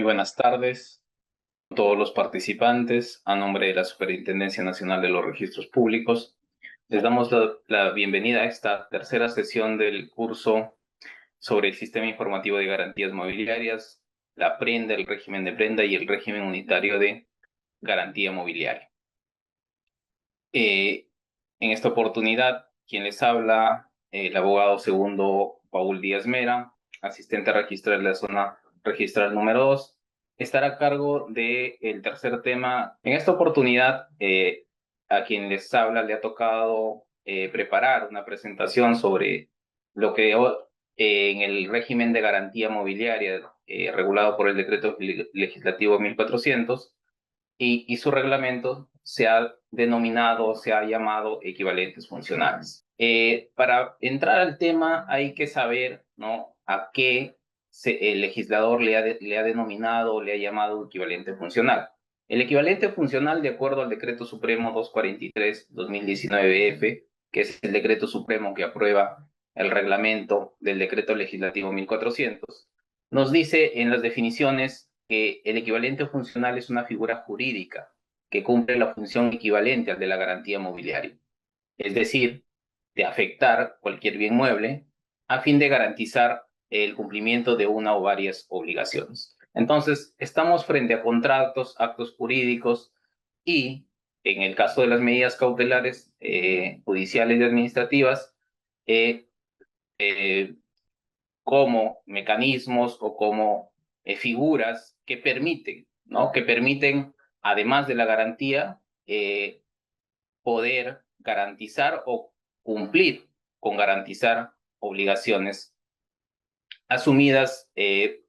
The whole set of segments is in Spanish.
Muy buenas tardes a todos los participantes. A nombre de la Superintendencia Nacional de los Registros Públicos, les damos la bienvenida a esta tercera sesión del curso sobre el Sistema Informativo de Garantías Mobiliarias, la prenda, el régimen de prenda y el régimen unitario de garantía mobiliaria. En esta oportunidad, quien les habla, el abogado segundo Paul Díaz Mera, asistente registral de la zona registral número 2, estará a cargo del tercer tema. En esta oportunidad, a quien les habla le ha tocado preparar una presentación sobre lo que en el régimen de garantía mobiliaria regulado por el decreto legislativo 1400 y su reglamento se ha denominado, se ha llamado equivalentes funcionales. Para entrar al tema hay que saber, ¿no?, a qué el legislador le ha denominado, le ha llamado equivalente funcional. El equivalente funcional, de acuerdo al Decreto Supremo 243/2019-F, que es el decreto supremo que aprueba el reglamento del decreto legislativo 1400, nos dice en las definiciones que el equivalente funcional es una figura jurídica que cumple la función equivalente al de la garantía mobiliaria, es decir, de afectar cualquier bien mueble a fin de garantizar el cumplimiento de una o varias obligaciones. Entonces, estamos frente a contratos, actos jurídicos y, en el caso de las medidas cautelares judiciales y administrativas, eh, eh, como mecanismos o como figuras que permiten, ¿no?, que permiten, además de la garantía, poder garantizar o cumplir con garantizar obligaciones asumidas,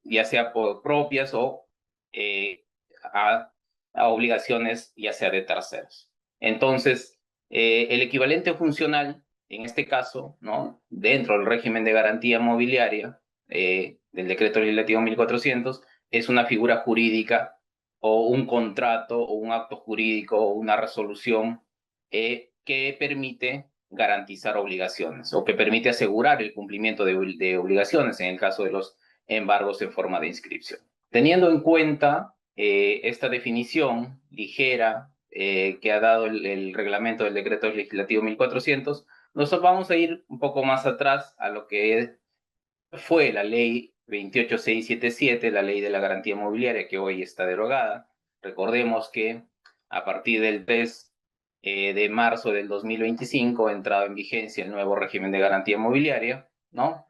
ya sea por propias o eh, a, a obligaciones ya sea de terceros. Entonces, el equivalente funcional, en este caso, ¿no?, dentro del régimen de garantía mobiliaria del decreto legislativo 1400, es una figura jurídica o un contrato o un acto jurídico o una resolución que permite garantizar obligaciones o que permite asegurar el cumplimiento de obligaciones en el caso de los embargos en forma de inscripción. Teniendo en cuenta esta definición ligera que ha dado el reglamento del decreto legislativo 1400, nosotros vamos a ir un poco más atrás a lo que fue la ley 28677, la ley de la garantía mobiliaria, que hoy está derogada. Recordemos que a partir del 3 de marzo del 2025 ha entrado en vigencia el nuevo régimen de garantía mobiliaria, ¿no?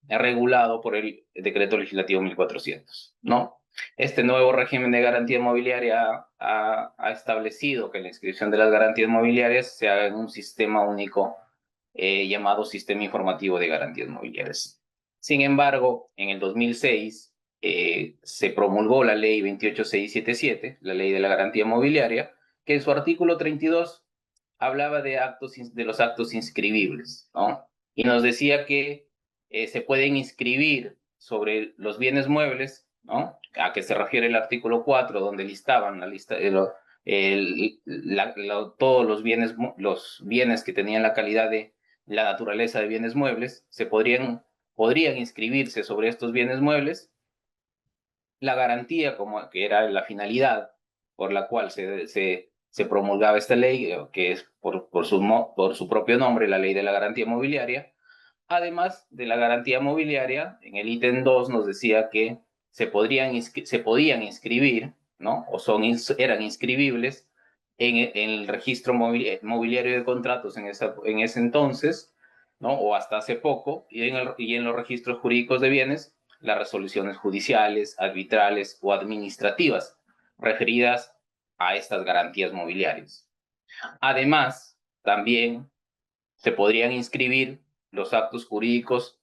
Regulado por el decreto legislativo 1400, ¿no? Este nuevo régimen de garantía mobiliaria ha establecido que la inscripción de las garantías mobiliarias se haga en un sistema único llamado Sistema Informativo de Garantías Mobiliarias. Sin embargo, en el 2006 se promulgó la ley 28677, la ley de la garantía mobiliaria, que en su artículo 32 hablaba de los actos inscribibles, ¿no? Y nos decía que se pueden inscribir sobre los bienes muebles, ¿no?, a que se refiere el artículo 4, donde listaban la lista todos los bienes que tenían la calidad de la naturaleza de bienes muebles, podrían inscribirse sobre estos bienes muebles. La garantía, como que era la finalidad por la cual se promulgaba esta ley, que es por su propio nombre, la ley de la garantía mobiliaria. Además de la garantía mobiliaria, en el ítem 2 nos decía que se podían inscribir, ¿no?, o eran inscribibles en el registro mobiliario de contratos en ese entonces, ¿no?, o hasta hace poco, y en los registros jurídicos de bienes, las resoluciones judiciales, arbitrales o administrativas referidas a estas garantías mobiliarias. Además, también se podrían inscribir los actos jurídicos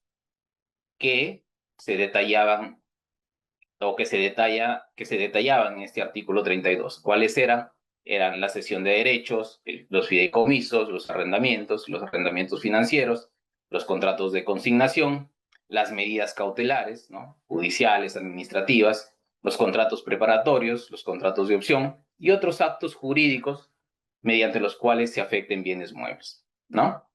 que se detallaban o que se detallaban en este artículo 32. ¿Cuáles eran? Eran la cesión de derechos, los fideicomisos, los arrendamientos financieros, los contratos de consignación, las medidas cautelares, ¿no?, judiciales, administrativas, los contratos preparatorios, los contratos de opción y otros actos jurídicos mediante los cuales se afecten bienes muebles, ¿no?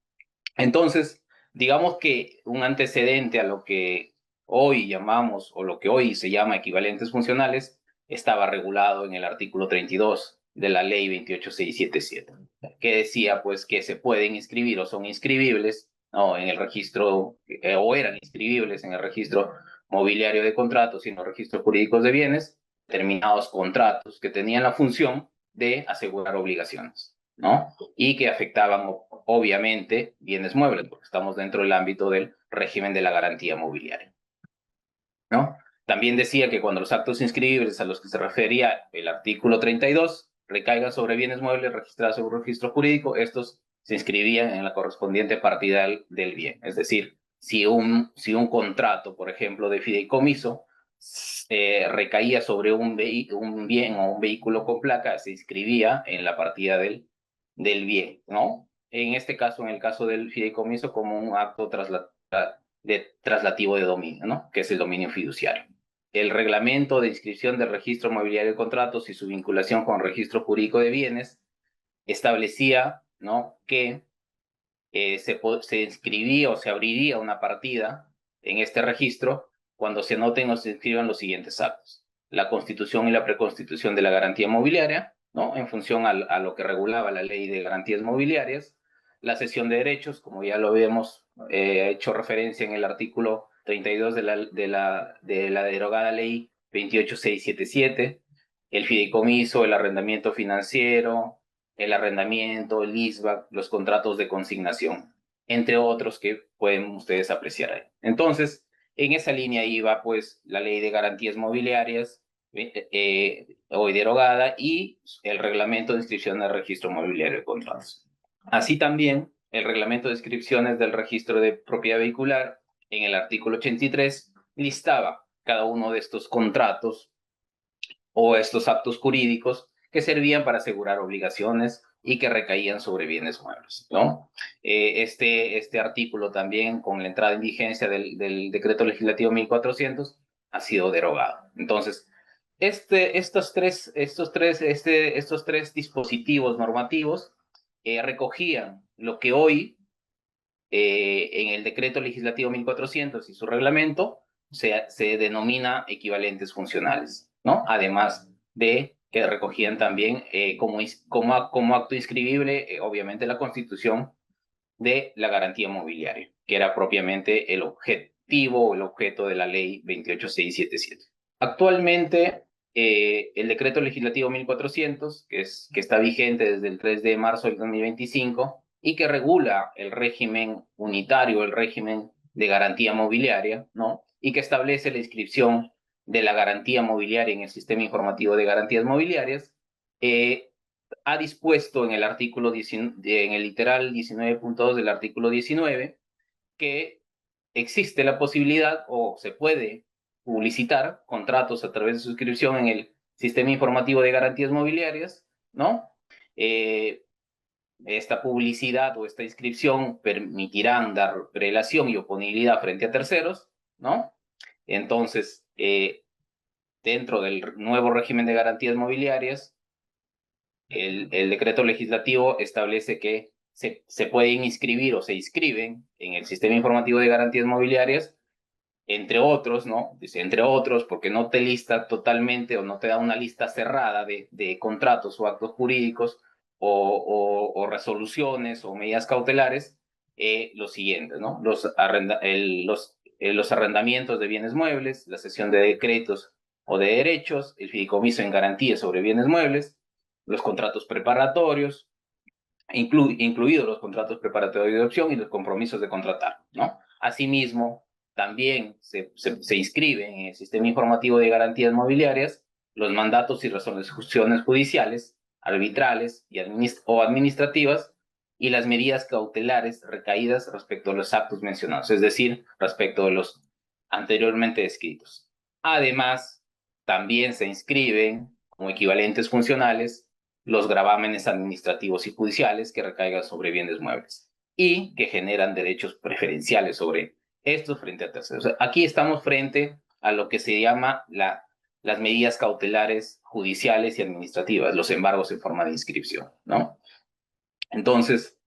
Entonces, digamos que un antecedente a lo que hoy llamamos, o lo que hoy se llama equivalentes funcionales, estaba regulado en el artículo 32 de la ley 28677, que decía pues que se pueden inscribir o son inscribibles, ¿no?, en el registro, o eran inscribibles en el registro mobiliario de contratos y en los registros jurídicos de bienes, determinados contratos que tenían la función de asegurar obligaciones, ¿no? Y que afectaban obviamente bienes muebles, porque estamos dentro del ámbito del régimen de la garantía mobiliaria, ¿no? También decía que cuando los actos inscribibles a los que se refería el artículo 32 recaigan sobre bienes muebles registrados en un registro jurídico, estos se inscribían en la correspondiente partida del bien. Es decir, si un contrato, por ejemplo, de fideicomiso, recaía sobre un bien o un vehículo con placa, se inscribía en la partida del bien, ¿no? En este caso, en el caso del fideicomiso, como un acto traslativo de dominio, ¿no?, que es el dominio fiduciario. El reglamento de inscripción del registro mobiliario de contratos y su vinculación con el registro jurídico de bienes establecía, ¿no?, que se inscribía o se abriría una partida en este registro cuando se anoten o se inscriban los siguientes actos: la constitución y la preconstitución de la garantía mobiliaria, ¿no?, en función a lo que regulaba la ley de garantías mobiliarias; la cesión de derechos, como ya lo habíamos hecho referencia en el artículo 32 de la derogada ley 28677; el fideicomiso, el arrendamiento financiero, el arrendamiento, el leaseback, los contratos de consignación, entre otros que pueden ustedes apreciar ahí. Entonces, en esa línea iba pues la ley de garantías mobiliarias, hoy derogada, y el reglamento de inscripción del registro mobiliario de contratos. Así también, el reglamento de inscripciones del registro de propiedad vehicular, en el artículo 83, listaba cada uno de estos contratos o estos actos jurídicos que servían para asegurar obligaciones y que recaían sobre bienes muebles, ¿no? Este artículo también, con la entrada en vigencia del decreto legislativo 1400, ha sido derogado. Entonces, estos tres dispositivos normativos recogían lo que hoy, en el decreto legislativo 1400 y su reglamento, se denomina equivalentes funcionales, ¿no? Además de que recogían también como acto inscribible, obviamente, la constitución de la garantía mobiliaria, que era propiamente el objetivo o el objeto de la ley 28677. Actualmente, el decreto legislativo 1400, que está vigente desde el 3 de marzo del 2025 y que regula el régimen unitario, el régimen de garantía mobiliaria, ¿no?, y que establece la inscripción de la garantía mobiliaria en el sistema informativo de garantías mobiliarias, ha dispuesto en el artículo en el literal 19.2 del artículo 19, que existe la posibilidad o se puede publicitar contratos a través de suscripción en el sistema informativo de garantías mobiliarias, ¿no? Esta publicidad o esta inscripción permitirán dar prelación y oponibilidad frente a terceros, ¿no? Entonces, dentro del nuevo régimen de garantías mobiliarias, el decreto legislativo establece que se pueden inscribir o se inscriben en el sistema informativo de garantías mobiliarias, entre otros, ¿no? Dice entre otros, porque no te lista totalmente o no te da una lista cerrada de contratos o actos jurídicos o resoluciones o medidas cautelares, los siguientes, ¿no? Los arrendamientos de bienes muebles, la cesión de decretos o de derechos, el fideicomiso en garantía sobre bienes muebles, los contratos preparatorios, incluidos los contratos preparatorios de opción y los compromisos de contratar, ¿no? Asimismo, también se inscribe en el sistema informativo de garantías mobiliarias los mandatos y resoluciones judiciales, arbitrales o administrativas, y las medidas cautelares recaídas respecto a los actos mencionados, es decir, respecto de los anteriormente descritos. Además, también se inscriben como equivalentes funcionales los gravámenes administrativos y judiciales que recaigan sobre bienes muebles y que generan derechos preferenciales sobre estos frente a terceros. Aquí estamos frente a lo que se llama las medidas cautelares judiciales y administrativas, los embargos en forma de inscripción, ¿no? Entonces,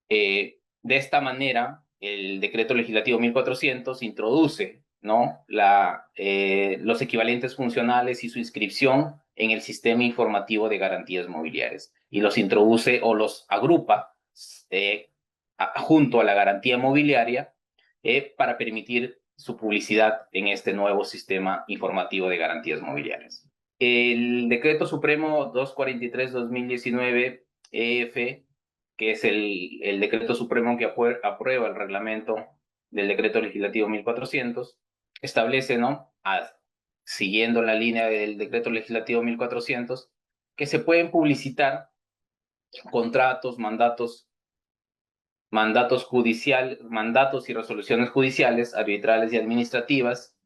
de esta manera, el decreto legislativo 1400 introduce, ¿no? Los equivalentes funcionales y su inscripción en el sistema informativo de garantías mobiliarias, y los introduce o los agrupa junto a la garantía mobiliaria para permitir su publicidad en este nuevo sistema informativo de garantías mobiliarias. El Decreto Supremo 243-2019 EF, que es el Decreto Supremo que aprueba el reglamento del Decreto Legislativo 1400, establece, ¿no? Siguiendo la línea del Decreto Legislativo 1400, que se pueden publicitar contratos, mandatos y resoluciones judiciales, arbitrales y administrativas,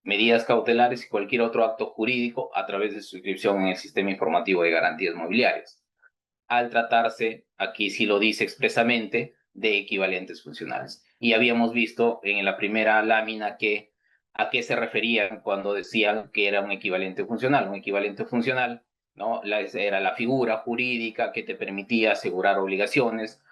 medidas cautelares y cualquier otro acto jurídico a través de su inscripción en el Sistema Informativo de Garantías Mobiliarias, al tratarse, aquí sí lo dice expresamente, de equivalentes funcionales. Y habíamos visto en la primera lámina a qué se referían cuando decían que era un equivalente funcional. Un equivalente funcional, ¿no? Era la figura jurídica que te permitía asegurar obligaciones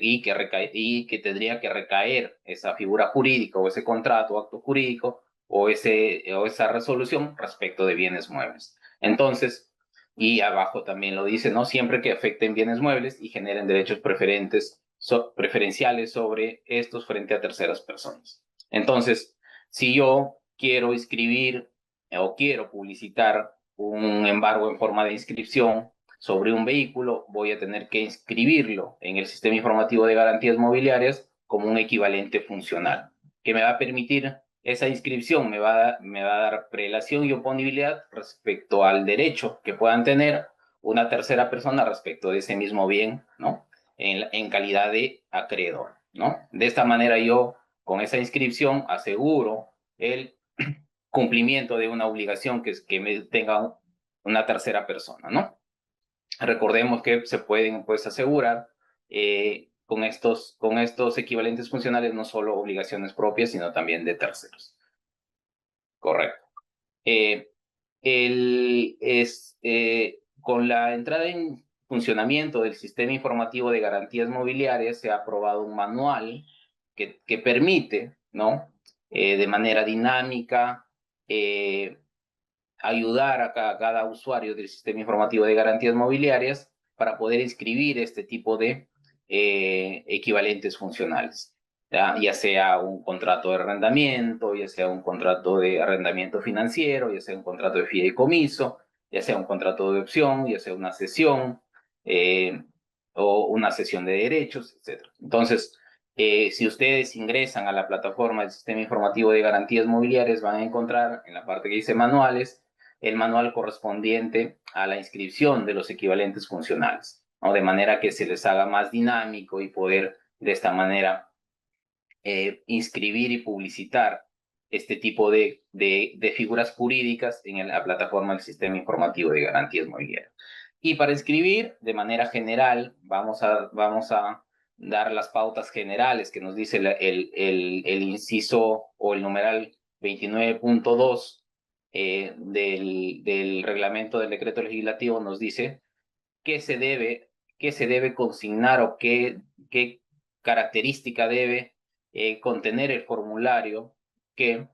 y que tendría que recaer esa figura jurídica o ese contrato o acto jurídico o esa resolución respecto de bienes muebles. Entonces, y abajo también lo dice, ¿no? Siempre que afecten bienes muebles y generen derechos preferenciales sobre estos frente a terceras personas. Entonces, si yo quiero inscribir o quiero publicitar un embargo en forma de inscripción sobre un vehículo, voy a tener que inscribirlo en el Sistema Informativo de Garantías Mobiliarias como un equivalente funcional, que me va a permitir esa inscripción, me va a dar prelación y oponibilidad respecto al derecho que puedan tener una tercera persona respecto de ese mismo bien, ¿no? En calidad de acreedor, ¿no? De esta manera yo, con esa inscripción, aseguro el cumplimiento de una obligación que me tenga una tercera persona, ¿no? Recordemos que se pueden, pues, asegurar con estos equivalentes funcionales no solo obligaciones propias, sino también de terceros. Correcto. Con la entrada en funcionamiento del Sistema Informativo de Garantías Mobiliarias se ha aprobado un manual que permite, ¿no? De manera dinámica, ayudar a cada usuario del Sistema Informativo de Garantías Mobiliarias para poder inscribir este tipo de equivalentes funcionales. Ya sea un contrato de arrendamiento, ya sea un contrato de arrendamiento financiero, ya sea un contrato de fideicomiso, ya sea un contrato de opción, ya sea una cesión o una cesión de derechos, etc. Entonces, si ustedes ingresan a la plataforma del Sistema Informativo de Garantías Mobiliarias, van a encontrar en la parte que dice manuales, el manual correspondiente a la inscripción de los equivalentes funcionales, ¿no? De manera que se les haga más dinámico y poder de esta manera inscribir y publicitar este tipo de figuras jurídicas en la plataforma del Sistema Informativo de Garantías Mobiliarias. Y para inscribir, de manera general, vamos a dar las pautas generales que nos dice el inciso o el numeral 29.2 del reglamento del decreto legislativo. Nos dice qué se debe consignar o qué característica debe contener el formulario que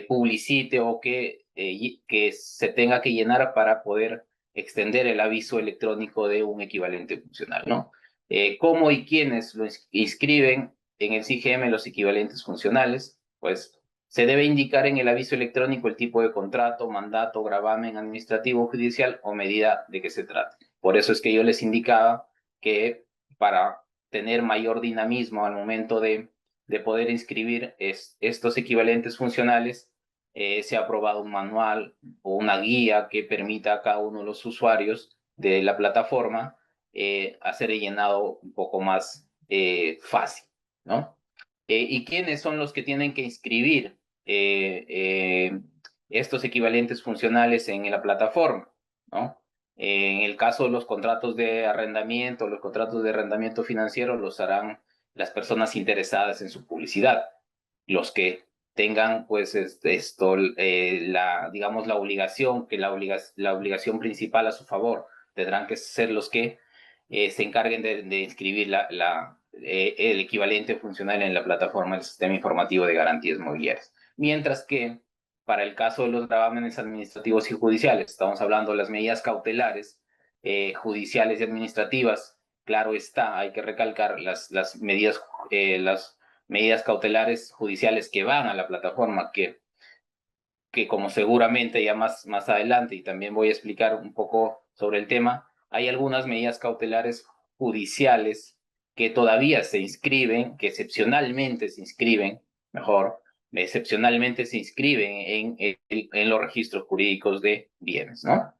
publicite o que se tenga que llenar para poder extender el aviso electrónico de un equivalente funcional, ¿no? ¿Cómo y quiénes lo inscriben en el CIGM los equivalentes funcionales? Pues se debe indicar en el aviso electrónico el tipo de contrato, mandato, gravamen administrativo, judicial o medida de que se trate. Por eso es que yo les indicaba que para tener mayor dinamismo al momento de poder inscribir estos equivalentes funcionales, se ha aprobado un manual o una guía que permita a cada uno de los usuarios de la plataforma hacer el llenado un poco más fácil, ¿no? ¿Y quiénes son los que tienen que inscribir estos equivalentes funcionales en la plataforma, ¿no? En el caso de los contratos de arrendamiento, los contratos de arrendamiento financiero los harán las personas interesadas en su publicidad, los que tengan, pues, digamos, la obligación, la obligación principal a su favor, tendrán que ser los que se encarguen de inscribir el equivalente funcional en la plataforma del Sistema Informativo de Garantías Mobiliarias. Mientras que para el caso de los gravámenes administrativos y judiciales, estamos hablando de las medidas cautelares, judiciales y administrativas, claro está, hay que recalcar las medidas cautelares judiciales que van a la plataforma, que como seguramente ya más adelante, y también voy a explicar un poco sobre el tema, hay algunas medidas cautelares judiciales que todavía se inscriben, que excepcionalmente se inscriben, mejor, excepcionalmente se inscriben en los registros jurídicos de bienes, ¿no?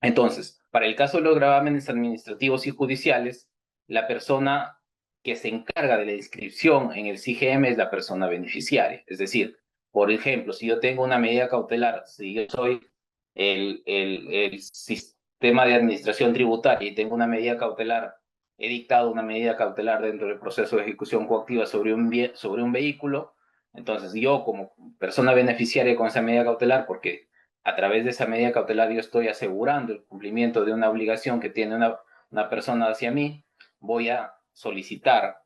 Entonces, para el caso de los gravámenes administrativos y judiciales, la persona que se encarga de la inscripción en el CIGM es la persona beneficiaria. Es decir, por ejemplo, si yo tengo una medida cautelar, si yo soy el sistema de administración tributaria y tengo una medida cautelar, he dictado una medida cautelar dentro del proceso de ejecución coactiva sobre un vehículo, entonces yo como persona beneficiaria con esa medida cautelar, porque a través de esa medida cautelar yo estoy asegurando el cumplimiento de una obligación que tiene una persona hacia mí, voy a solicitar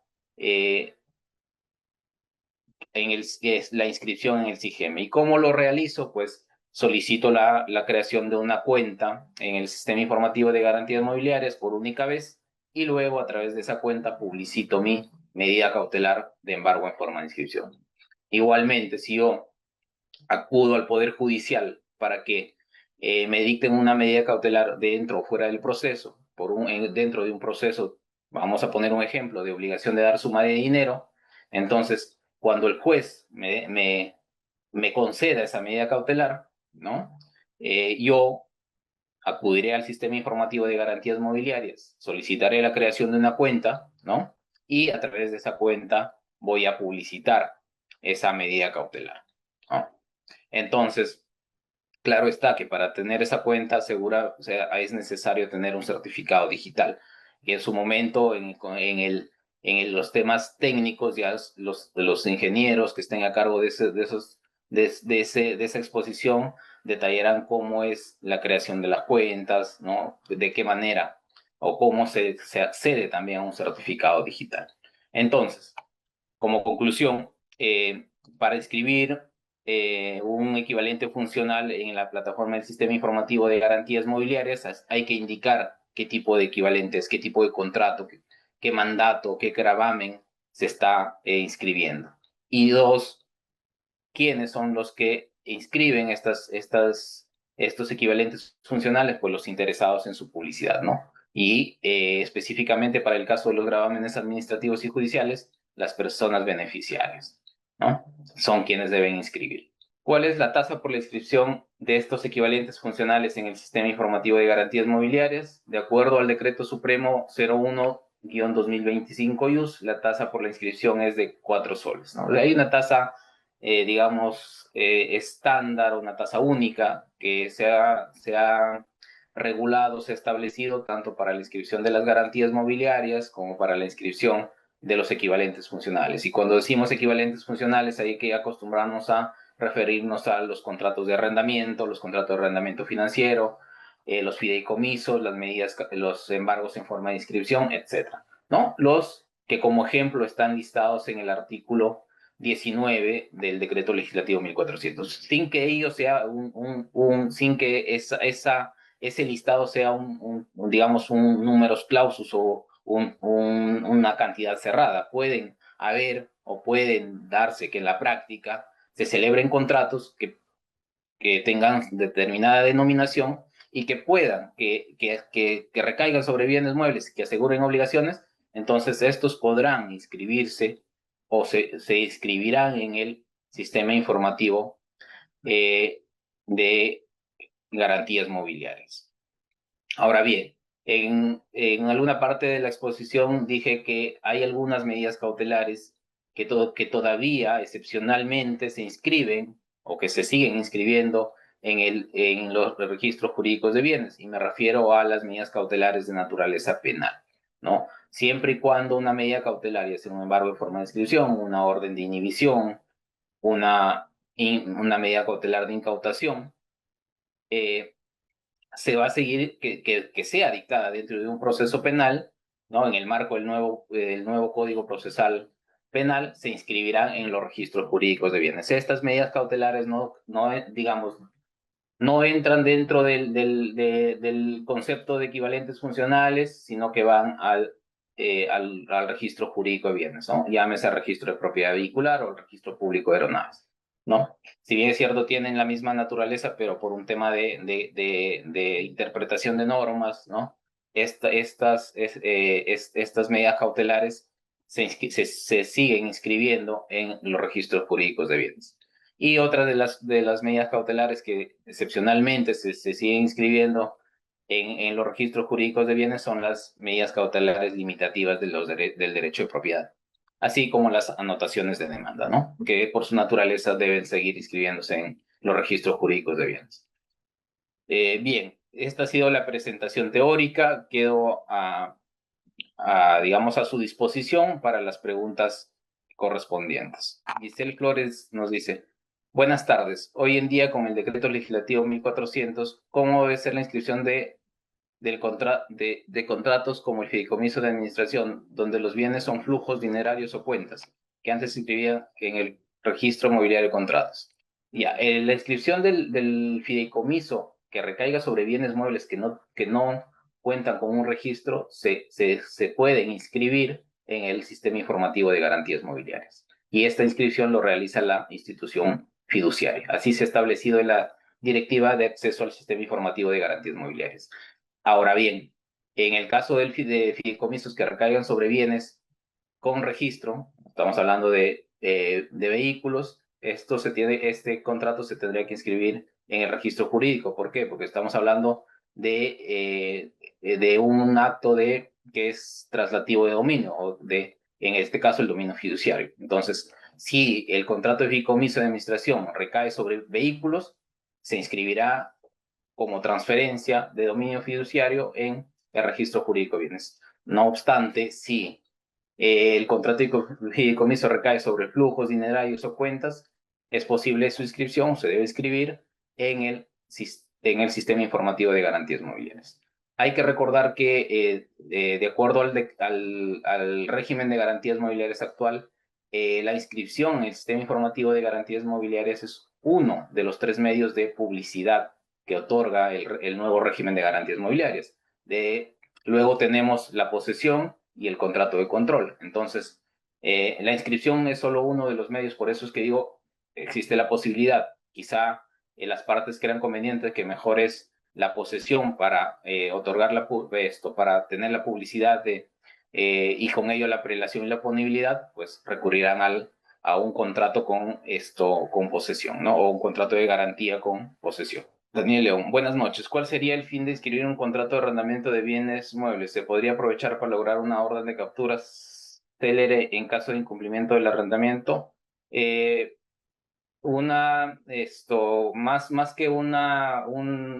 la inscripción en el CIGM. ¿Y cómo lo realizo? Pues solicito la creación de una cuenta en el Sistema Informativo de Garantías Mobiliarias por única vez y luego a través de esa cuenta publicito mi medida cautelar de embargo en forma de inscripción. Igualmente, si yo acudo al Poder Judicial para que me dicten una medida cautelar dentro o fuera del proceso, dentro de un proceso, vamos a poner un ejemplo, de obligación de dar suma de dinero, entonces cuando el juez me conceda esa medida cautelar, ¿no? Yo acudiré al Sistema Informativo de Garantías Mobiliarias, solicitaré la creación de una cuenta, ¿no? Y a través de esa cuenta voy a publicitar esa medida cautelar, ¿no? Entonces, claro está que para tener esa cuenta segura, o sea, es necesario tener un certificado digital. Y en su momento, los temas técnicos, ya los ingenieros que estén a cargo de esa exposición detallarán cómo es la creación de las cuentas, ¿no? De qué manera o cómo se accede también a un certificado digital. Entonces, como conclusión, para inscribir un equivalente funcional en la plataforma del Sistema Informativo de Garantías Mobiliarias, hay que indicar qué tipo de equivalentes, qué tipo de contrato, qué mandato, qué gravamen se está inscribiendo. Y dos, quiénes son los que inscriben estos equivalentes funcionales, pues los interesados en su publicidad, ¿no? Y específicamente para el caso de los gravámenes administrativos y judiciales, las personas beneficiarias, ¿no? Son quienes deben inscribir. ¿Cuál es la tasa por la inscripción de estos equivalentes funcionales en el Sistema Informativo de Garantías Mobiliarias? De acuerdo al Decreto Supremo 01-2025-IUS, la tasa por la inscripción es de 4 soles, ¿no? Hay una tasa digamos, estándar, una tasa única que se ha regulado, se ha establecido tanto para la inscripción de las garantías mobiliarias como para la inscripción de los equivalentes funcionales. Y cuando decimos equivalentes funcionales, hay que acostumbrarnos a referirnos a los contratos de arrendamiento, los contratos de arrendamiento financiero, los fideicomisos, las medidas, los embargos en forma de inscripción, etcétera, ¿no? Los que como ejemplo están listados en el artículo 19 del decreto legislativo 1400, sin que ello sea sin que ese listado sea digamos, un números clausus o una cantidad cerrada. Pueden haber o pueden darse que en la práctica se celebren contratos que tengan determinada denominación y que puedan, que recaigan sobre bienes muebles, que aseguren obligaciones, entonces estos podrán inscribirse o se inscribirán en el sistema informativo de garantías mobiliarias. Ahora bien, en alguna parte de la exposición dije que hay algunas medidas cautelares que todavía excepcionalmente se inscriben o que se siguen inscribiendo en los registros jurídicos de bienes, y me refiero a las medidas cautelares de naturaleza penal, ¿no? Siempre y cuando una medida cautelar, ya sea un embargo de forma de inscripción, una orden de inhibición, una medida cautelar de incautación, se va a seguir, que sea dictada dentro de un proceso penal, ¿no? En el marco del nuevo Código Procesal Penal, se inscribirán en los registros jurídicos de bienes. Estas medidas cautelares digamos, no entran dentro del concepto de equivalentes funcionales, sino que van al registro jurídico de bienes, ¿no? Llámese registro de propiedad vehicular o registro público de aeronaves, ¿no? Si bien es cierto, tienen la misma naturaleza, pero por un tema de interpretación de normas, ¿no? Estas medidas cautelares se siguen inscribiendo en los registros jurídicos de bienes. Y otra de las medidas cautelares que excepcionalmente se siguen inscribiendo en los registros jurídicos de bienes son las medidas cautelares limitativas del derecho de propiedad, así como las anotaciones de demanda, ¿no? Que por su naturaleza deben seguir inscribiéndose en los registros jurídicos de bienes. Bien, esta ha sido la presentación teórica. Quedo digamos, a su disposición para las preguntas correspondientes. Giselle Flores nos dice: buenas tardes. Hoy en día, con el decreto legislativo 1400, ¿cómo debe ser la inscripción de contratos como el fideicomiso de administración, donde los bienes son flujos dinerarios o cuentas, que antes se inscribían en el registro mobiliario de contratos? Ya, la inscripción del fideicomiso que recaiga sobre bienes muebles que no cuentan con un registro, se pueden inscribir en el sistema informativo de garantías mobiliarias. Y esta inscripción lo realiza la institución fiduciaria. Así se ha establecido en la Directiva de Acceso al Sistema Informativo de Garantías Mobiliarias. Ahora bien, en el caso de fideicomisos que recaigan sobre bienes con registro, estamos hablando de vehículos, este contrato se tendría que inscribir en el registro jurídico. ¿Por qué? Porque estamos hablando de un acto que es traslativo de dominio, en este caso, el dominio fiduciario. Entonces, si el contrato de fideicomiso de administración recae sobre vehículos, se inscribirá como transferencia de dominio fiduciario en el registro jurídico de bienes. No obstante, si el contrato de fideicomiso recae sobre flujos dinerarios o cuentas, es posible su inscripción, se debe inscribir en el sistema informativo de garantías mobiliarias. Hay que recordar que, de acuerdo al régimen de garantías mobiliarias actual, la inscripción en el sistema informativo de garantías mobiliarias es uno de los 3 medios de publicidad que otorga el nuevo régimen de garantías mobiliarias. Luego tenemos la posesión y el contrato de control. Entonces, la inscripción es solo uno de los medios. Por eso es que digo, existe la posibilidad, quizá las partes crean conveniente que mejor es la posesión para otorgar para tener la publicidad y con ello la prelación y la ponibilidad, pues recurrirán a un contrato con posesión, ¿no? O un contrato de garantía con posesión. Daniel León, buenas noches. ¿Cuál sería el fin de inscribir un contrato de arrendamiento de bienes muebles? ¿Se podría aprovechar para lograr una orden de captura célere en caso de incumplimiento del arrendamiento? Más que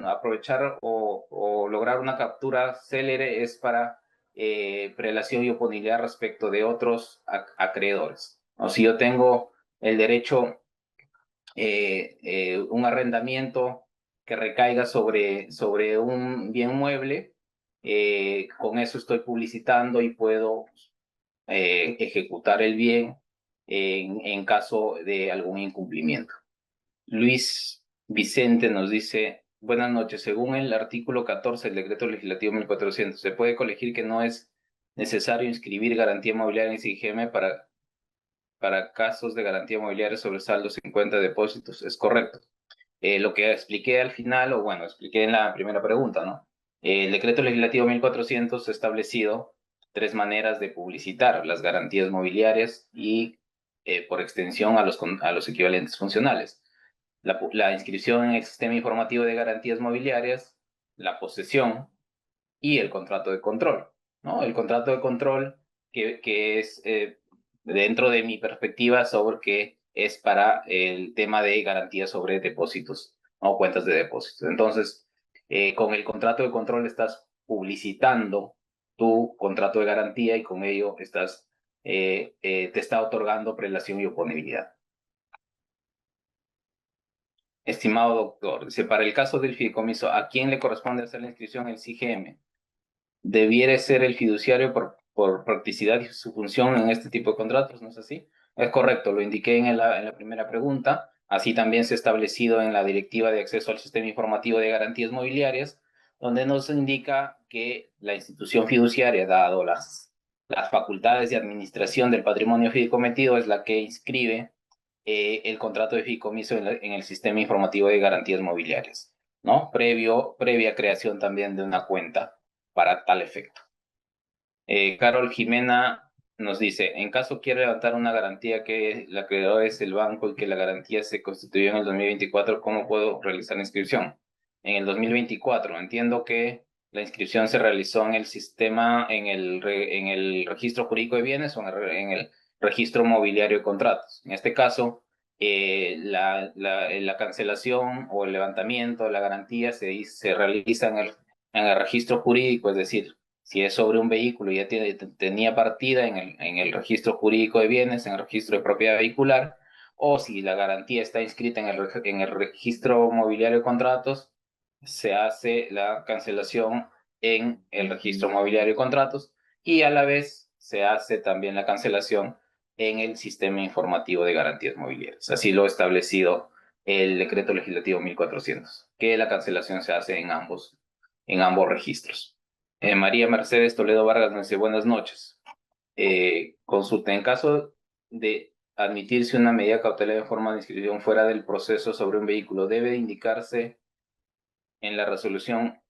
aprovechar o lograr una captura célere, es para prelación y oponibilidad respecto de otros acreedores. O si yo tengo el derecho, un arrendamiento que recaiga sobre un bien mueble, con eso estoy publicitando y puedo ejecutar el bien en caso de algún incumplimiento. Luis Vicente nos dice: buenas noches. Según el artículo 14 del decreto legislativo 1400, se puede colegir que no es necesario inscribir garantía mobiliaria en SIGM para casos de garantía mobiliaria sobre saldos en cuenta de depósitos. Es correcto. Lo que expliqué al final, o bueno, expliqué en la primera pregunta, ¿no? El decreto legislativo 1400 ha establecido 3 maneras de publicitar las garantías mobiliarias y, por extensión, a los equivalentes funcionales: la inscripción en el sistema informativo de garantías mobiliarias, la posesión y el contrato de control, ¿no? El contrato de control que es, dentro de mi perspectiva, sobre que es para el tema de garantías sobre depósitos o cuentas de depósitos. Entonces, con el contrato de control estás publicitando tu contrato de garantía y con ello te está otorgando prelación y oponibilidad. Estimado doctor, dice: para el caso del fideicomiso, ¿a quién le corresponde hacer la inscripción en el SIGM? debiera ser el fiduciario por practicidad y su función en este tipo de contratos, ¿no es así? Es correcto, lo indiqué en la primera pregunta. Así también se ha establecido en la Directiva de Acceso al Sistema Informativo de Garantías Mobiliarias, donde nos indica que la institución fiduciaria, dado las facultades de administración del patrimonio fideicometido, es la que inscribe el contrato de fideicomiso en el Sistema Informativo de Garantías Mobiliarias, ¿no? Previa creación también de una cuenta para tal efecto. Carol Jimena nos dice, en caso quiera levantar una garantía que la acreedora es el banco y que la garantía se constituyó en el 2024, ¿cómo puedo realizar la inscripción? En el 2024, entiendo que la inscripción se realizó en el sistema, en el registro jurídico de bienes o en el registro mobiliario de contratos. En este caso, la cancelación o el levantamiento de la garantía se realiza en el registro jurídico, es decir, si es sobre un vehículo, ya tenía partida en el registro jurídico de bienes, en el registro de propiedad vehicular, o si la garantía está inscrita en el registro mobiliario de contratos, se hace la cancelación en el registro mobiliario de contratos y a la vez se hace también la cancelación en el sistema informativo de garantías mobiliarias. Así lo ha establecido el decreto legislativo 1400, que la cancelación se hace en ambos registros. María Mercedes Toledo Vargas nos dice, buenas noches. Consulta, en caso de admitirse una medida cautelar en forma de inscripción fuera del proceso sobre un vehículo, en la resolución,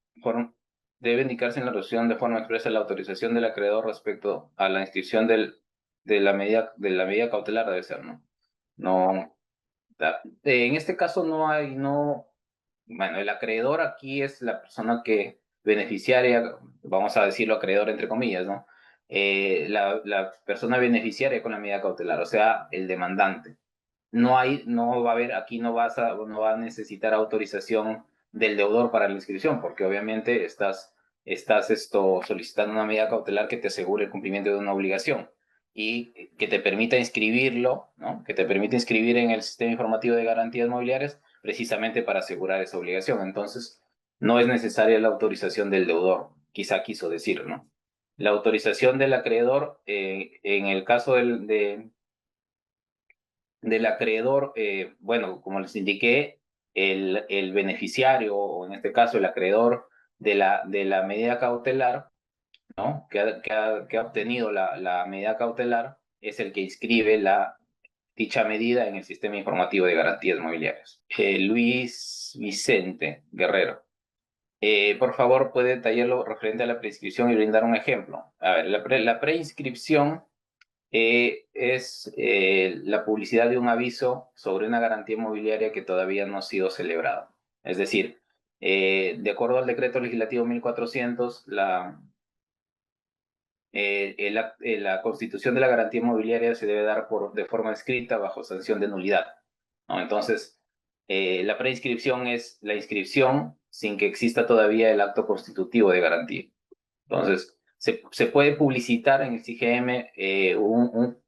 debe indicarse en la resolución de forma expresa la autorización del acreedor respecto a la inscripción de la medida cautelar, debe ser, ¿no? No, en este caso bueno, el acreedor aquí es la persona que beneficiaria, vamos a decirlo acreedor entre comillas, ¿no? La persona beneficiaria con la medida cautelar, o sea, el demandante. No va a haber, aquí no va a necesitar autorización del deudor para la inscripción, porque obviamente estás solicitando una medida cautelar que te asegure el cumplimiento de una obligación y que te permita inscribirlo, ¿no? Que te permita inscribir en el sistema informativo de garantías mobiliarias precisamente para asegurar esa obligación. Entonces, no es necesaria la autorización del deudor, quizá quiso decir, ¿no? La autorización del acreedor, en el caso del acreedor, bueno, como les indiqué, el beneficiario, o en este caso el acreedor de la medida cautelar, ¿no? Que ha obtenido la medida cautelar, es el que inscribe dicha medida en el sistema informativo de garantías mobiliarias. Luis Vicente Guerrero. Por favor, puede detallarlo referente a la prescripción y brindar un ejemplo. A ver, la preinscripción es la publicidad de un aviso sobre una garantía inmobiliaria que todavía no ha sido celebrado. Es decir, de acuerdo al decreto legislativo 1400, la constitución de la garantía inmobiliaria se debe dar de forma escrita bajo sanción de nulidad, ¿no? Entonces, la preinscripción es la inscripción sin que exista todavía el acto constitutivo de garantía. Entonces, se puede publicitar en el CGM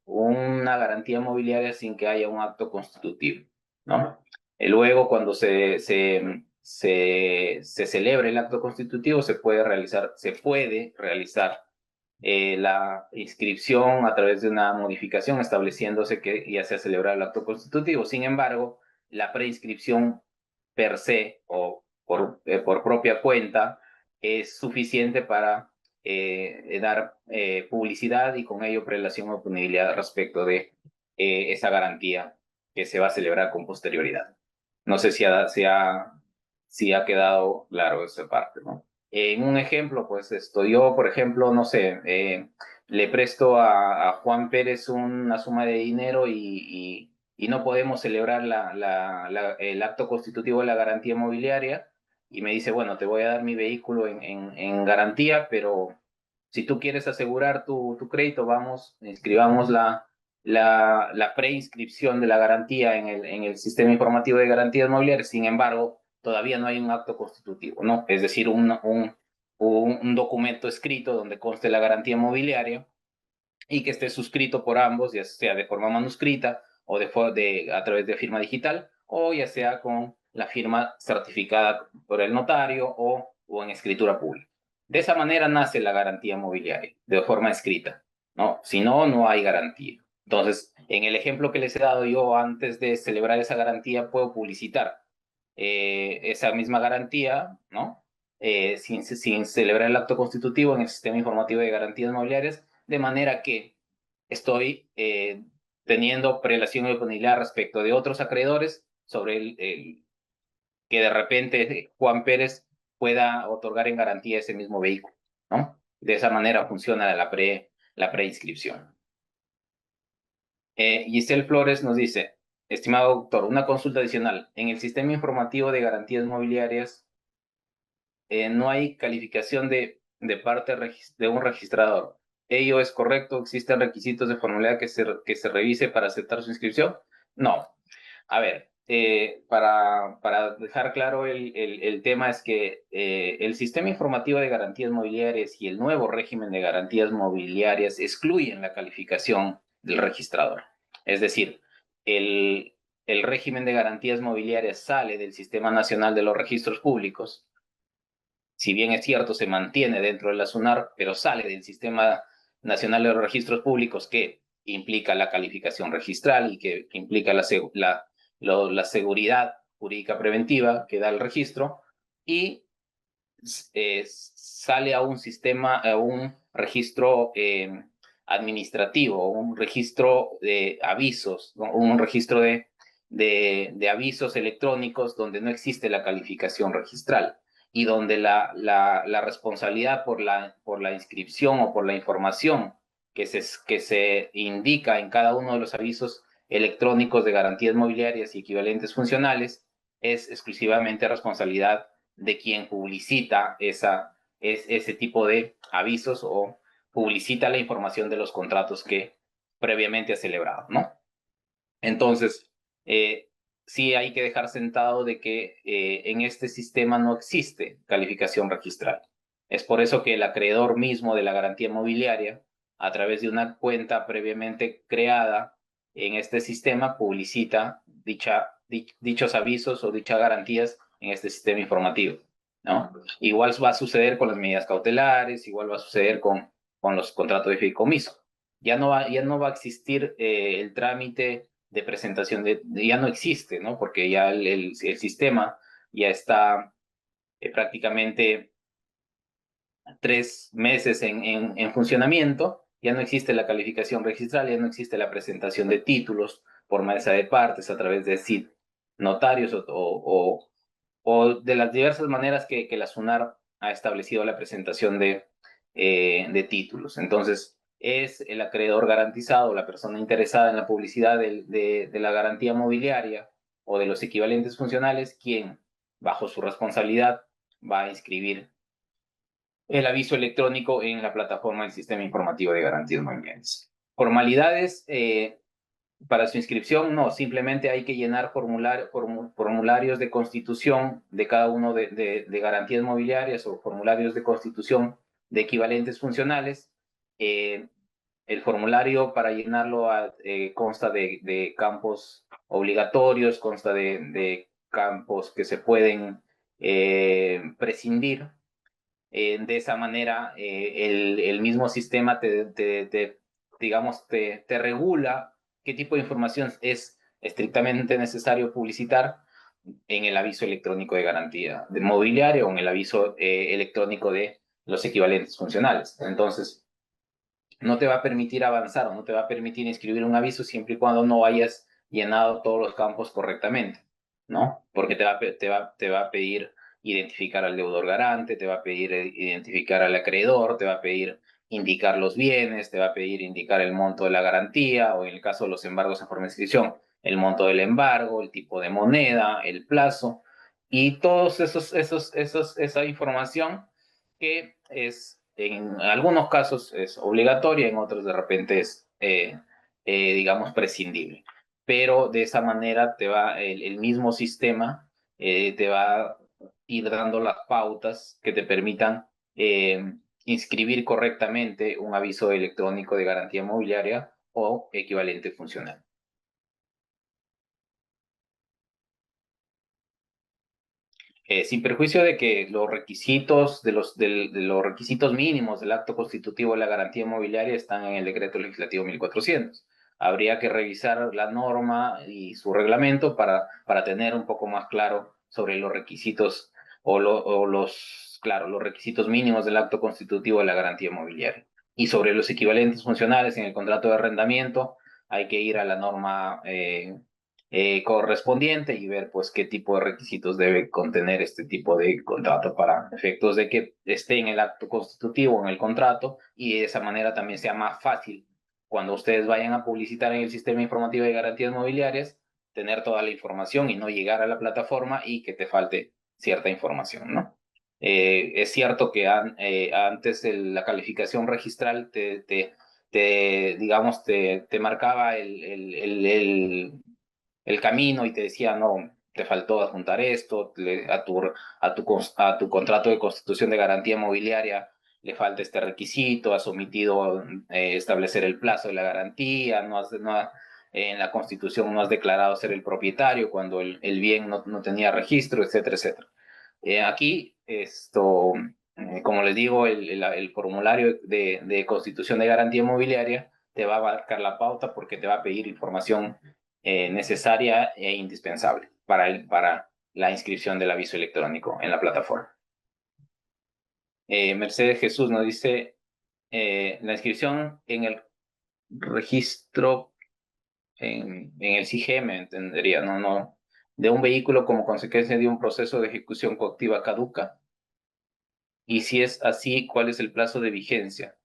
una garantía inmobiliaria sin que haya un acto constitutivo, ¿no? Luego, cuando se celebre el acto constitutivo, se puede realizar la inscripción a través de una modificación estableciéndose que ya se ha celebrado el acto constitutivo. Sin embargo, la preinscripción per se o por propia cuenta es suficiente para dar publicidad y con ello prelación o punibilidad respecto de esa garantía que se va a celebrar con posterioridad. No sé si ha quedado claro esa parte, ¿no? En un ejemplo, pues yo, por ejemplo, no sé, le presto a Juan Pérez una suma de dinero y no podemos celebrar el acto constitutivo de la garantía mobiliaria y me dice, bueno, te voy a dar mi vehículo en garantía, pero si tú quieres asegurar tu crédito, vamos, inscribamos la preinscripción de la garantía en el sistema informativo de garantías mobiliarias. Sin embargo, todavía no hay un acto constitutivo, ¿no? Es decir, un documento escrito donde conste la garantía mobiliaria y que esté suscrito por ambos, ya sea de forma manuscrita o a través de firma digital, o ya sea con la firma certificada por el notario o en escritura pública. De esa manera nace la garantía mobiliaria, de forma escrita, ¿no? Si no, no hay garantía. Entonces, en el ejemplo que les he dado yo, antes de celebrar esa garantía, puedo publicitar esa misma garantía, ¿no? Sin celebrar el acto constitutivo en el sistema informativo de garantías mobiliarias, de manera que estoy teniendo prelación y oponibilidad respecto de otros acreedores sobre que de repente Juan Pérez pueda otorgar en garantía ese mismo vehículo, ¿no? De esa manera funciona la preinscripción. Giselle Flores nos dice, estimado doctor, una consulta adicional. En el sistema informativo de garantías mobiliarias no hay calificación de parte de un registrador. ¿Ello es correcto? ¿Existen requisitos de formulario que se revise para aceptar su inscripción? No. A ver, para dejar claro el tema es que el sistema informativo de garantías mobiliarias y el nuevo régimen de garantías mobiliarias excluyen la calificación del registrador. Es decir, el, el régimen de garantías mobiliarias sale del Sistema Nacional de los Registros Públicos. Si bien es cierto, se mantiene dentro de la SUNAR, pero sale del Sistema Nacional de los Registros Públicos, que implica la calificación registral y que implica la seguridad jurídica preventiva que da el registro, y sale a un sistema, a un registro administrativo, un registro de avisos, ¿no? Un registro de avisos electrónicos donde no existe la calificación registral y donde la responsabilidad por la inscripción o por la información que se indica en cada uno de los avisos electrónicos de garantías mobiliarias y equivalentes funcionales es exclusivamente responsabilidad de quien publicita ese tipo de avisos o publicita la información de los contratos que previamente ha celebrado, ¿no? Entonces, sí hay que dejar sentado de que en este sistema no existe calificación registral. Es por eso que el acreedor mismo de la garantía mobiliaria, a través de una cuenta previamente creada en este sistema, publicita dichos avisos o dichas garantías en este sistema informativo, ¿no? Igual va a suceder con las medidas cautelares, igual va a suceder con los contratos de fideicomiso. Ya no va a existir el trámite de presentación ya no existe, ¿no? Porque ya el sistema ya está prácticamente 3 meses en funcionamiento, ya no existe la calificación registral, ya no existe la presentación de títulos por mesa de partes a través de CID notarios o de las diversas maneras que la SUNAR ha establecido la presentación de títulos. Entonces, es el acreedor garantizado, la persona interesada en la publicidad de la garantía mobiliaria o de los equivalentes funcionales, quien, bajo su responsabilidad, va a inscribir el aviso electrónico en la plataforma del Sistema Informativo de Garantías Mobiliarias. Formalidades para su inscripción, no, simplemente hay que llenar formularios de constitución de cada uno de garantías mobiliarias o formularios de constitución de equivalentes funcionales. El formulario para llenarlo consta de campos obligatorios, consta de campos que se pueden prescindir. De esa manera, el mismo sistema digamos, te regula qué tipo de información es estrictamente necesario publicitar en el aviso electrónico de garantía de mobiliario o en el aviso electrónico de los equivalentes funcionales. Entonces, no te va a permitir avanzar o no te va a permitir inscribir un aviso siempre y cuando no hayas llenado todos los campos correctamente, ¿no? Porque te va a pedir identificar al deudor garante, te va a pedir identificar al acreedor, te va a pedir indicar los bienes, te va a pedir indicar el monto de la garantía o en el caso de los embargos en forma de inscripción, el monto del embargo, el tipo de moneda, el plazo y todos esa información que es en algunos casos es obligatoria, en otros de repente es, digamos, prescindible. Pero de esa manera el mismo sistema te va a ir dando las pautas que te permitan inscribir correctamente un aviso electrónico de garantía mobiliaria o equivalente funcional. sin perjuicio de que los requisitos de los requisitos mínimos del acto constitutivo de la garantía inmobiliaria están en el decreto legislativo 1400. Habría que revisar la norma y su reglamento para tener un poco más claro sobre los requisitos claro, los requisitos mínimos del acto constitutivo de la garantía inmobiliaria. Y sobre los equivalentes funcionales en el contrato de arrendamiento, hay que ir a la norma correspondiente y ver pues qué tipo de requisitos debe contener este tipo de contrato para efectos de que esté en el acto constitutivo, en el contrato, y de esa manera también sea más fácil cuando ustedes vayan a publicitar en el sistema informativo de garantías mobiliarias, tener toda la información y no llegar a la plataforma y que te falte cierta información, ¿no? Es cierto que antes la calificación registral digamos, te marcaba el camino y te decía, no, te faltó adjuntar esto, a tu contrato de constitución de garantía mobiliaria le falta este requisito, has omitido establecer el plazo de la garantía, en la constitución no has declarado ser el propietario cuando el bien no tenía registro, etcétera, etcétera. Aquí, como les digo, el formulario de constitución de garantía inmobiliaria te va a marcar la pauta porque te va a pedir información necesaria e indispensable para la inscripción del aviso electrónico en la plataforma. Mercedes Jesús nos dice, la inscripción en el registro, en el SIGEM, entendería, no, de un vehículo como consecuencia de un proceso de ejecución coactiva caduca. Y si es así, ¿cuál es el plazo de vigencia?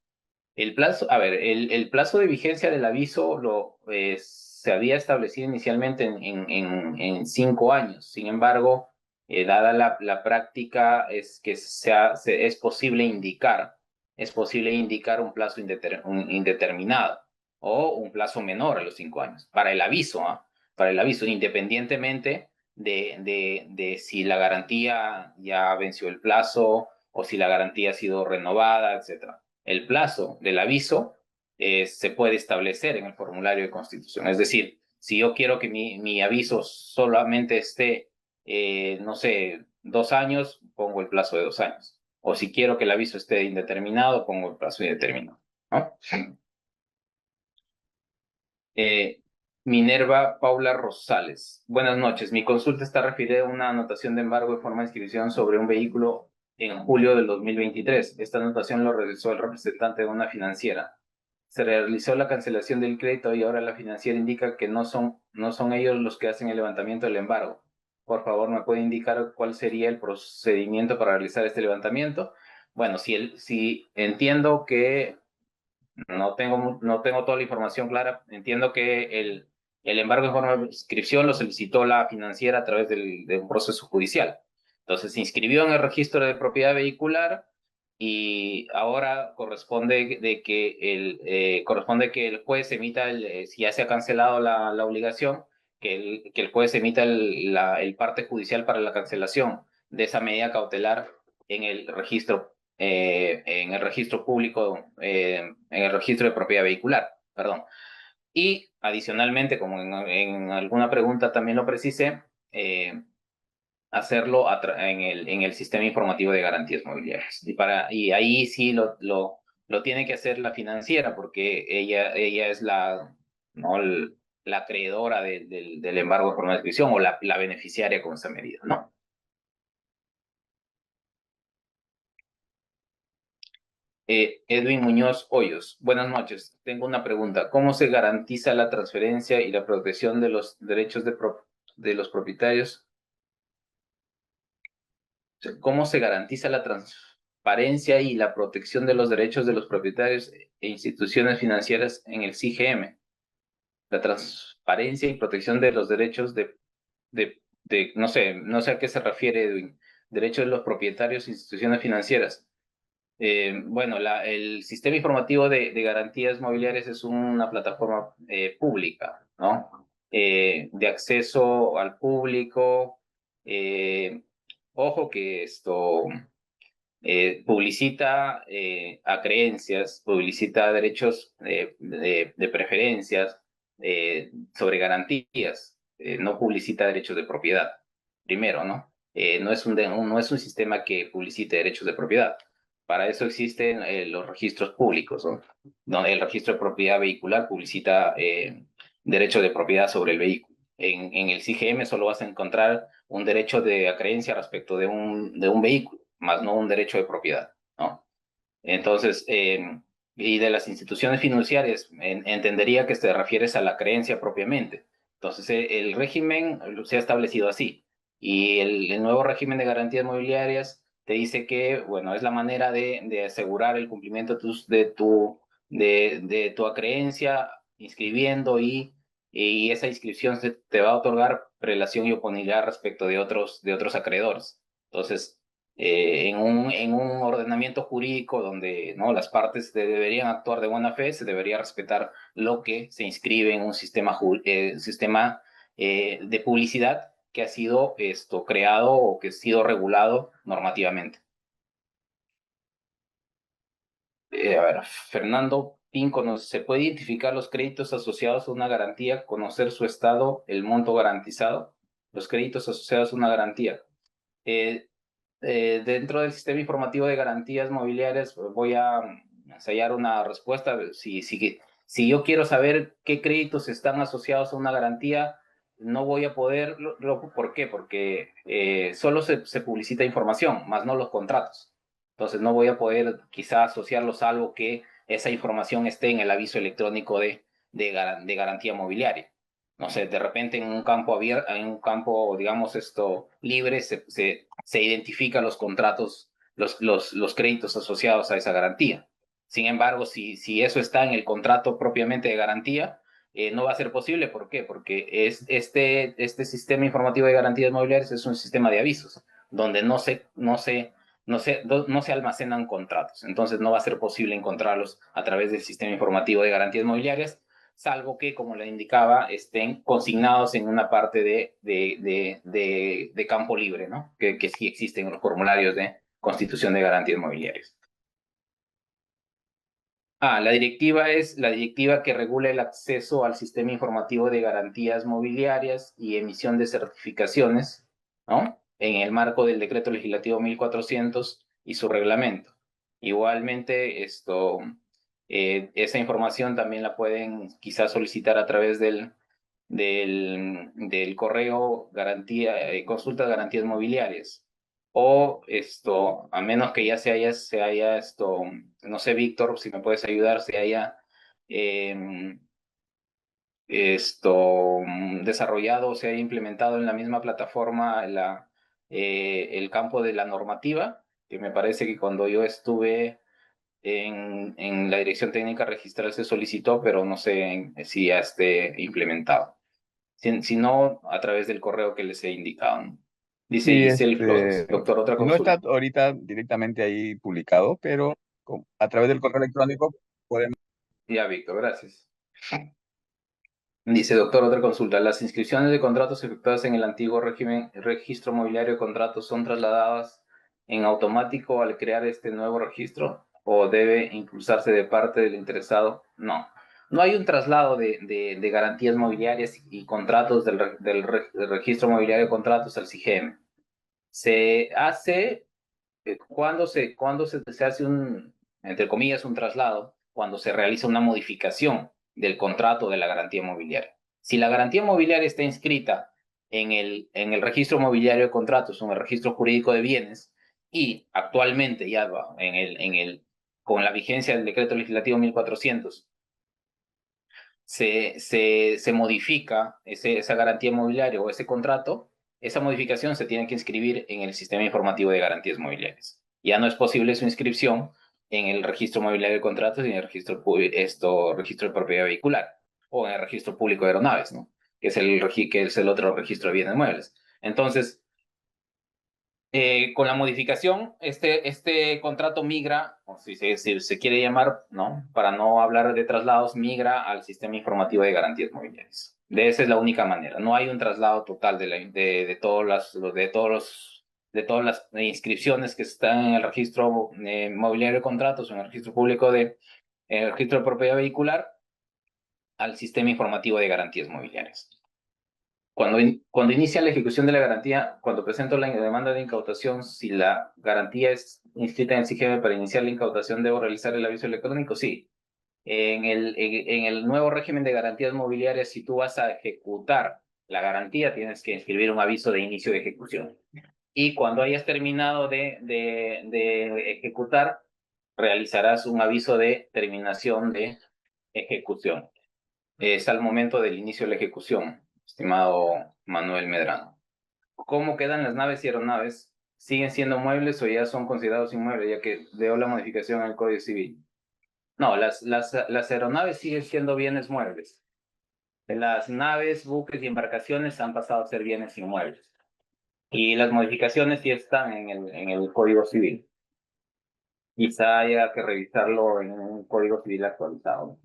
El plazo, a ver, el plazo de vigencia del aviso se había establecido inicialmente en 5 años. Sin embargo, dada la práctica, es que es posible indicar un plazo indeterminado o un plazo menor a los 5 años para el aviso, ¿ah? Para el aviso, independientemente de si la garantía ya venció el plazo o si la garantía ha sido renovada, etcétera. El plazo del aviso se puede establecer en el formulario de constitución. Es decir, si yo quiero que mi aviso solamente esté, no sé, 2 años, pongo el plazo de 2 años. O si quiero que el aviso esté indeterminado, pongo el plazo indeterminado, ¿no? Eh, Minerva Paula Rosales. Buenas noches. Mi consulta está referida a una anotación de embargo de forma de inscripción sobre un vehículo en julio del 2023. Esta anotación lo realizó el representante de una financiera. Se realizó la cancelación del crédito y ahora la financiera indica que no son ellos los que hacen el levantamiento del embargo. Por favor, ¿me puede indicar cuál sería el procedimiento para realizar este levantamiento? Bueno, si entiendo que no tengo toda la información clara. Entiendo que el embargo en forma de inscripción lo solicitó la financiera a través de un proceso judicial. Entonces se inscribió en el registro de propiedad vehicular y ahora corresponde que el juez emita, si ya se ha cancelado la obligación, que el juez emita el parte judicial para la cancelación de esa medida cautelar en el registro público, en el registro de propiedad vehicular, perdón. Y adicionalmente, como en alguna pregunta también lo precisé, hacerlo en el sistema informativo de garantías mobiliarias. Y ahí sí lo tiene que hacer la financiera, porque ella es ¿no? la acreedora del embargo de forma de inscripción o la beneficiaria con esa medida, ¿no? Edwin Muñoz Hoyos, buenas noches. Tengo una pregunta. ¿Cómo se garantiza la transferencia y la protección de los derechos de los propietarios? ¿Cómo se garantiza la transparencia y la protección de los derechos de los propietarios e instituciones financieras en el CIGM? La transparencia y protección de los derechos no sé a qué se refiere, Edwin. Derechos de los propietarios e instituciones financieras. Bueno, el sistema informativo de garantías mobiliarias es una plataforma pública, ¿no? De acceso al público. eh, Ojo que esto publicita a creencias, publicita derechos de preferencias sobre garantías, no publicita derechos de propiedad, primero, ¿no? no es un sistema que publicite derechos de propiedad. Para eso existen los registros públicos, ¿no? Donde el registro de propiedad vehicular publicita derechos de propiedad sobre el vehículo. En el CIGM solo vas a encontrar un derecho de acreencia respecto de un vehículo, más no un derecho de propiedad, ¿no? Entonces, y de las instituciones financieras, entendería que te refieres a la creencia propiamente. Entonces, el régimen se ha establecido así. Y el nuevo régimen de garantías mobiliarias te dice que, bueno, es la manera de asegurar el cumplimiento de tu acreencia, inscribiendo y esa inscripción te va a otorgar prelación y oponilidad respecto de otros acreedores. Entonces, en un ordenamiento jurídico donde, ¿no?, las partes deberían actuar de buena fe, se debería respetar lo que se inscribe en un sistema de publicidad que ha sido creado o que ha sido regulado normativamente. A ver, Fernando Pinco, ¿se puede identificar los créditos asociados a una garantía, conocer su estado, el monto garantizado? Los créditos asociados a una garantía. Eh, Dentro del sistema informativo de garantías mobiliarias, voy a ensayar una respuesta. Si yo quiero saber qué créditos están asociados a una garantía, no voy a poder. ¿Por qué? Porque solo se publicita información, más no los contratos. Entonces no voy a poder quizá asociarlos, salvo que esa información esté en el aviso electrónico de garantía mobiliaria. No sé, de repente en un campo abierto, en un campo, digamos, libre, se identifican los contratos, los créditos asociados a esa garantía. Sin embargo, si eso está en el contrato propiamente de garantía, no va a ser posible. ¿Por qué? Porque este sistema informativo de garantías mobiliarias es un sistema de avisos, donde no se almacenan contratos. Entonces no va a ser posible encontrarlos a través del sistema informativo de garantías mobiliarias, salvo que, como le indicaba, estén consignados en una parte de campo libre, ¿no? Que sí existen en los formularios de constitución de garantías mobiliarias. La directiva es la directiva que regula el acceso al sistema informativo de garantías mobiliarias y emisión de certificaciones, ¿no?, en el marco del decreto legislativo 1400 y su reglamento. Igualmente, esa información también la pueden quizás solicitar a través del correo consulta de garantías mobiliarias. O a menos que ya se haya no sé, Víctor, si me puedes ayudar, se haya em, desarrollado o se haya implementado en la misma plataforma el campo de la normativa, que me parece que cuando yo estuve en la dirección técnica registral se solicitó, pero no sé si ya esté implementado. Si no, a través del correo que les he indicado, ¿no? Dice Sí, Giselle Flores, doctor, otra no está consulta. ahorita directamente ahí publicado, pero a través del correo electrónico podemos. Ya, Víctor, gracias. Dice, doctor, otra consulta. ¿Las inscripciones de contratos efectuadas en el antiguo régimen registro mobiliario de contratos son trasladadas en automático al crear este nuevo registro o debe impulsarse de parte del interesado? No. No hay un traslado de garantías mobiliarias y contratos del registro mobiliario de contratos al CIGEM. Se hace cuando se hace entre comillas, un traslado, cuando se realiza una modificación del contrato de la garantía mobiliaria. Si la garantía mobiliaria está inscrita en el registro mobiliario de contratos o en el registro jurídico de bienes y actualmente ya va con la vigencia del decreto legislativo 1400 se modifica esa garantía mobiliaria o ese contrato, esa modificación se tiene que inscribir en el sistema informativo de garantías mobiliarias. Ya no es posible su inscripción en el registro mobiliario de contratos y en el registro de propiedad vehicular o en el registro público de aeronaves, ¿no?, que es el otro registro de bienes muebles. Entonces, con la modificación, este contrato migra, o si se quiere llamar, ¿no?, para no hablar de traslados, migra al sistema informativo de garantías mobiliarias. Esa es la única manera. No hay un traslado total de todas las inscripciones que están en el registro mobiliario de contratos o en el registro público en el registro de propiedad vehicular al sistema informativo de garantías mobiliarias. Cuando inicia la ejecución de la garantía, cuando presento la demanda de incautación, si la garantía es inscrita en el SIGEME para iniciar la incautación, ¿debo realizar el aviso electrónico? Sí. En el nuevo régimen de garantías mobiliarias, si tú vas a ejecutar la garantía, tienes que inscribir un aviso de inicio de ejecución. Y cuando hayas terminado de ejecutar, realizarás un aviso de terminación de ejecución. Es al momento del inicio de la ejecución, estimado Manuel Medrano. ¿Cómo quedan las naves y aeronaves? ¿Siguen siendo muebles o ya son considerados inmuebles, ya que veo la modificación en el Código Civil? No, las aeronaves siguen siendo bienes muebles. Las naves, buques y embarcaciones han pasado a ser bienes inmuebles. Y las modificaciones sí están en el Código Civil. Quizá haya que revisarlo en un Código Civil actualizado.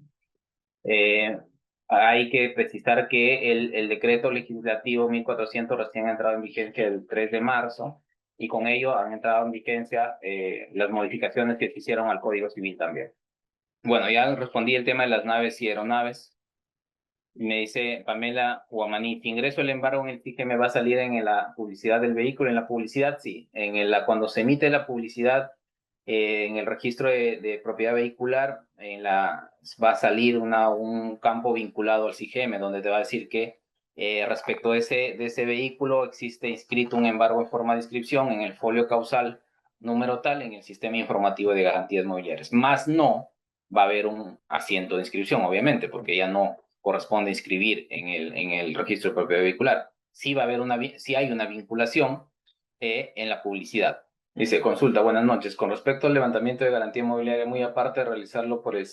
Hay que precisar que el decreto legislativo 1400 recién ha entrado en vigencia el 3 de marzo y con ello han entrado en vigencia las modificaciones que se hicieron al Código Civil también. Bueno, ya respondí el tema de las naves y aeronaves. Me dice Pamela Huamaní, si ingreso el embargo en el SIGEME va a salir en la publicidad del vehículo. En la publicidad, sí. Cuando se emite la publicidad en el registro de propiedad vehicular, va a salir un campo vinculado al SIGEME, donde te va a decir que respecto de ese vehículo existe inscrito un embargo en forma de inscripción en el folio causal número tal en el sistema informativo de garantías mobiliarias. Más no va a haber un asiento de inscripción, obviamente, porque ya no corresponde inscribir en el registro de propiedad vehicular. Sí va a haber sí hay una vinculación en la publicidad. Dice, consulta, buenas noches. Con respecto al levantamiento de garantía inmobiliaria, muy aparte de realizarlo por el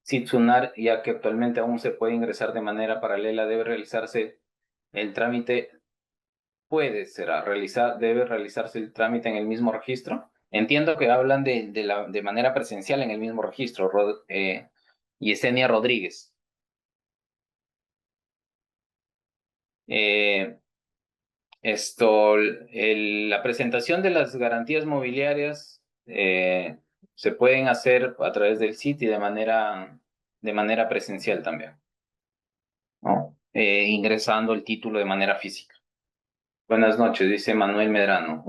SITSUNAR, ya que actualmente aún se puede ingresar de manera paralela, debe realizarse el trámite, debe realizarse el trámite en el mismo registro. Entiendo que hablan de manera presencial en el mismo registro, Yesenia Rodríguez. La presentación de las garantías mobiliarias se pueden hacer a través del sitio y de manera presencial también, ¿no? Ingresando el título de manera física. Buenas noches, dice Manuel Medrano.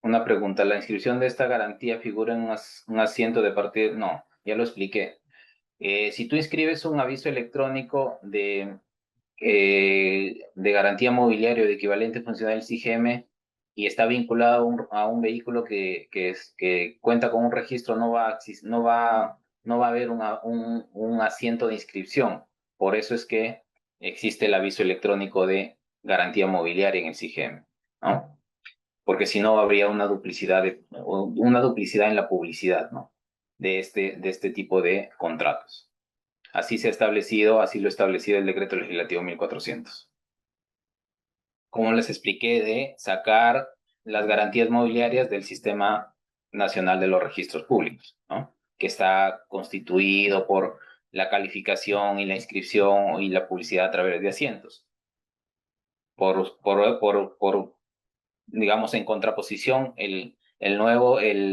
Una pregunta, ¿la inscripción de esta garantía figura en un asiento de partida? No, ya lo expliqué. Si tú inscribes un aviso electrónico de garantía mobiliaria o de equivalente funcional del SIGEME y está vinculado a un vehículo que cuenta con un registro, no va a haber un asiento de inscripción. Por eso es que existe el aviso electrónico de garantía mobiliaria en el SIGEME, ¿no? Porque si no habría una duplicidad en la publicidad, ¿no? De este tipo de contratos. Así lo ha establecido el decreto legislativo 1400. Como les expliqué, de sacar las garantías mobiliarias del Sistema Nacional de los Registros Públicos, ¿no? Que está constituido por la calificación y la inscripción y la publicidad a través de asientos. Digamos, en contraposición, el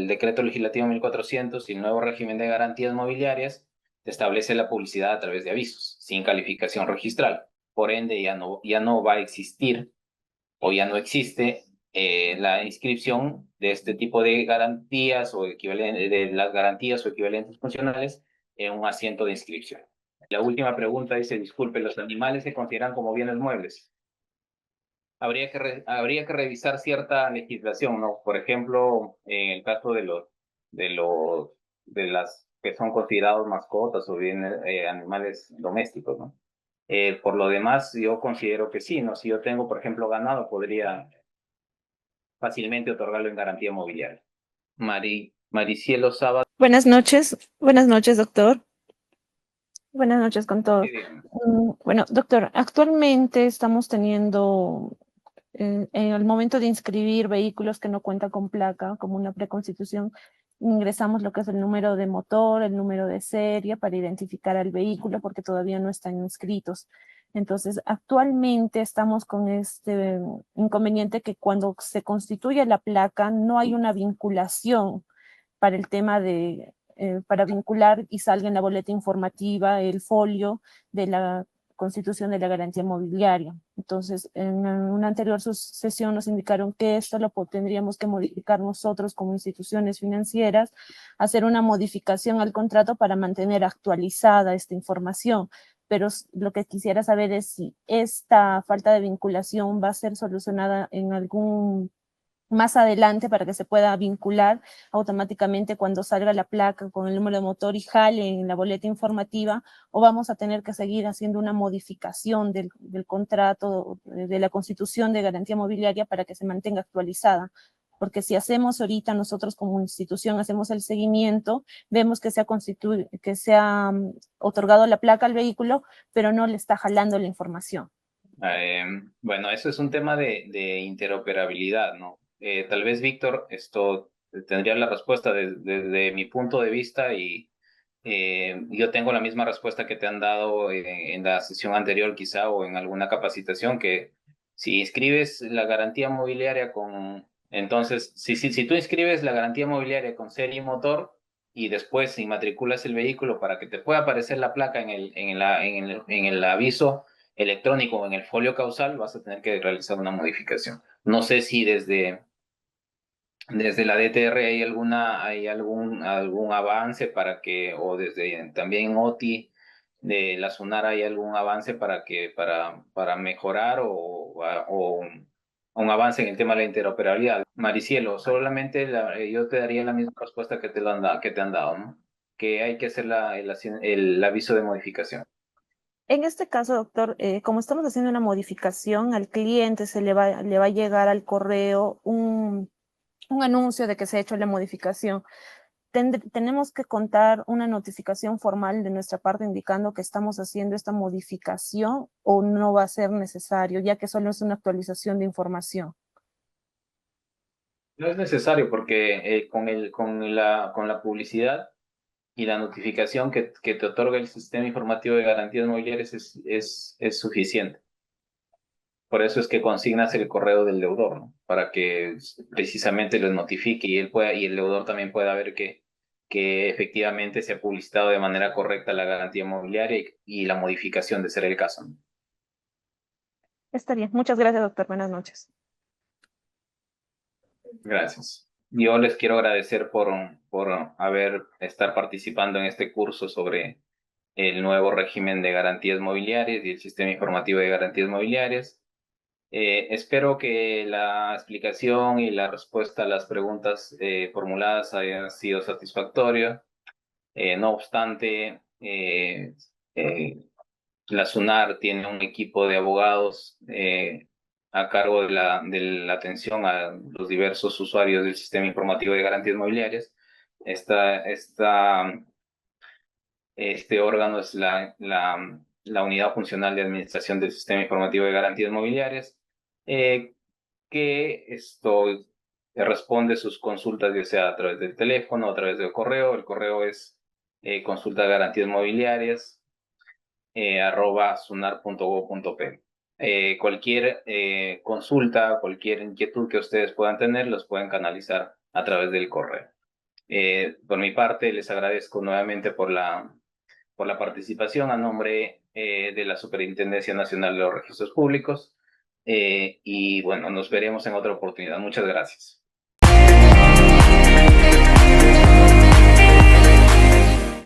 decreto legislativo 1400 y el nuevo régimen de garantías mobiliarias establece la publicidad a través de avisos, sin calificación registral. Por ende, ya no va a existir o ya no existe la inscripción de este tipo de garantías de las garantías o equivalentes funcionales en un asiento de inscripción. La última pregunta dice, disculpe, ¿los animales se consideran como bienes muebles? Habría que revisar cierta legislación, ¿no? Por ejemplo, en el caso de las que son considerados mascotas o bien animales domésticos, ¿no? Por lo demás, yo considero que sí, ¿no? Si yo tengo, por ejemplo, ganado, podría fácilmente otorgarlo en garantía mobiliaria. Maricielo Sábado. Buenas noches, doctor. Buenas noches con todos. Bueno, doctor, actualmente estamos teniendo, en el momento de inscribir vehículos que no cuentan con placa, como una preconstitución, ingresamos lo que es el número de motor, el número de serie para identificar al vehículo porque todavía no están inscritos. Entonces, actualmente estamos con este inconveniente que cuando se constituye la placa no hay una vinculación para el tema para vincular y salga en la boleta informativa el folio de constitución de la garantía mobiliaria. Entonces, en una anterior sesión nos indicaron que esto lo tendríamos que modificar nosotros como instituciones financieras, hacer una modificación al contrato para mantener actualizada esta información. Pero lo que quisiera saber es si esta falta de vinculación va a ser solucionada en algún más adelante para que se pueda vincular automáticamente cuando salga la placa con el número de motor y jale en la boleta informativa, o vamos a tener que seguir haciendo una modificación del contrato, de la constitución de garantía mobiliaria para que se mantenga actualizada. Porque si hacemos ahorita nosotros como institución, hacemos el seguimiento, vemos que se ha otorgado la placa al vehículo, pero no le está jalando la información. Bueno, eso es un tema de interoperabilidad, ¿no? Tal vez, Víctor, esto tendría la respuesta desde mi punto de vista y yo tengo la misma respuesta que te han dado en la sesión anterior quizá o en alguna capacitación, que si inscribes la garantía mobiliaria entonces, si tú inscribes la garantía mobiliaria con serie y motor y después inmatriculas el vehículo para que te pueda aparecer la placa en el aviso electrónico o en el folio causal, vas a tener que realizar una modificación. No sé si desde la DTR hay algún avance para que, o desde también OTI de la SUNAR hay algún avance para mejorar o un avance en el tema de la interoperabilidad. Maricielo, solamente yo te daría la misma respuesta que te han dado, ¿no? Que hay que hacer el aviso de modificación. En este caso, doctor, como estamos haciendo una modificación, al cliente le va a llegar al correo un anuncio de que se ha hecho la modificación. ¿Tenemos que contar una notificación formal de nuestra parte indicando que estamos haciendo esta modificación o no va a ser necesario, ya que solo es una actualización de información? No es necesario porque con la publicidad y la notificación que te otorga el sistema informativo de garantías mobiliarias es suficiente. Por eso es que consignas el correo del deudor, ¿no? Para que precisamente les notifique y el deudor también pueda ver que efectivamente se ha publicitado de manera correcta la garantía mobiliaria y la modificación de ser el caso, ¿no? Está bien. Muchas gracias, doctor. Buenas noches. Gracias. Yo les quiero agradecer por estar participando en este curso sobre el nuevo régimen de garantías mobiliarias y el sistema informativo de garantías mobiliarias. Espero que la explicación y la respuesta a las preguntas formuladas hayan sido satisfactorias. No obstante, la SUNAR tiene un equipo de abogados a cargo de la atención a los diversos usuarios del sistema informativo de garantías mobiliarias. Este órgano es la Unidad Funcional de Administración del Sistema Informativo de Garantías Mobiliarias, que responde sus consultas, ya sea a través del teléfono o a través del correo. El correo es consulta-garantías-mobiliarias @sunar.gov.p. Cualquier consulta, cualquier inquietud que ustedes puedan tener, los pueden canalizar a través del correo. Por mi parte, les agradezco nuevamente por la participación a nombre de la Superintendencia Nacional de los Registros Públicos. Y bueno, nos veremos en otra oportunidad. Muchas gracias.